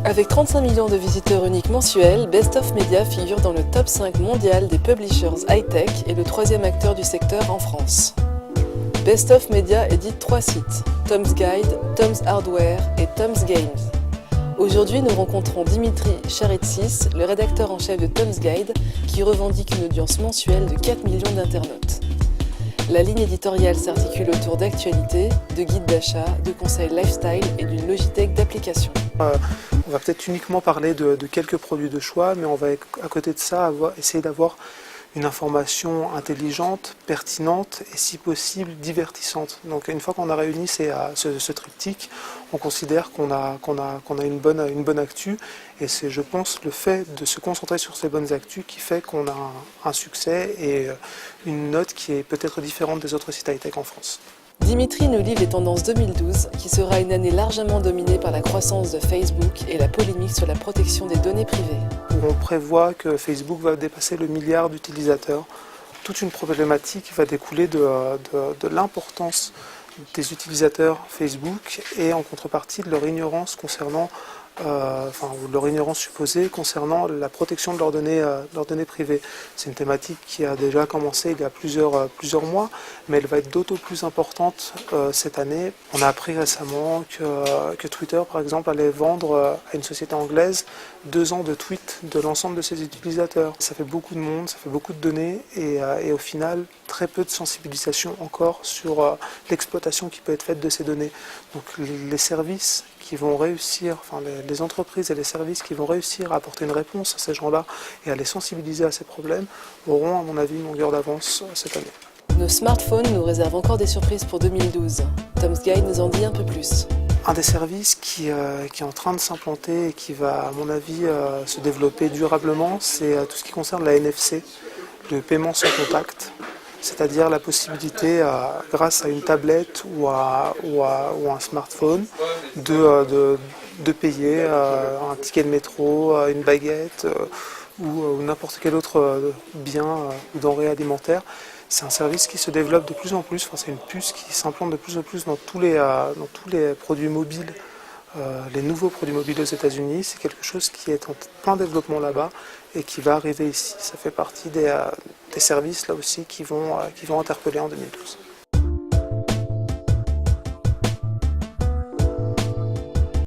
Avec 35 millions de visiteurs uniques mensuels, Best of Media figure dans le top 5 mondial des publishers high-tech et le troisième acteur du secteur en France. Best of Media édite 3 sites, Tom's Guide, Tom's Hardware et Tom's Games. Aujourd'hui, nous rencontrons Dimitri Charitsis, le rédacteur en chef de Tom's Guide, qui revendique une audience mensuelle de 4 millions d'internautes. La ligne éditoriale s'articule autour d'actualités, de guides d'achat, de conseils lifestyle et d'une Logitech d'applications. On va peut-être uniquement parler de quelques produits de choix, mais on va à côté de ça essayer d'avoir une information intelligente, pertinente et si possible divertissante. Donc une fois qu'on a réuni ce triptyque, on considère qu'on a une bonne actu, et c'est, je pense, le fait de se concentrer sur ces bonnes actus qui fait qu'on a un succès et une note qui est peut-être différente des autres sites high-tech en France. Dimitri nous livre les tendances 2012, qui sera une année largement dominée par la croissance de Facebook et la polémique sur la protection des données privées. On prévoit que Facebook va dépasser le milliard d'utilisateurs. Toute une problématique va découler de l'importance des utilisateurs Facebook et en contrepartie de leur ignorance concernant ou leur ignorance supposée concernant la protection de leurs données privées. C'est une thématique qui a déjà commencé il y a plusieurs mois, mais elle va être d'autant plus importante cette année. On a appris récemment que Twitter, par exemple, allait vendre à une société anglaise 2 ans de tweets de l'ensemble de ses utilisateurs. Ça fait beaucoup de monde, ça fait beaucoup de données et au final, très peu de sensibilisation encore sur l'exploitation qui peut être faite de ces données. Donc les services qui vont réussir, les entreprises et les services qui vont réussir à apporter une réponse à ces gens-là et à les sensibiliser à ces problèmes auront, à mon avis, une longueur d'avance cette année. Nos smartphones nous réservent encore des surprises pour 2012. Tom's Guide nous en dit un peu plus. Un des services qui est en train de s'implanter et qui va, à mon avis, se développer durablement, c'est tout ce qui concerne la NFC, le paiement sans contact. C'est-à-dire la possibilité, grâce à une tablette ou à un smartphone, de payer un ticket de métro, une baguette ou n'importe quel autre bien ou denrée alimentaire. C'est un service qui se développe de plus en plus, c'est une puce qui s'implante de plus en plus dans tous les produits mobiles. Les nouveaux produits mobiles aux États-Unis, c'est quelque chose qui est en plein développement là-bas et qui va arriver ici. Ça fait partie des services là aussi qui vont interpeller en 2012.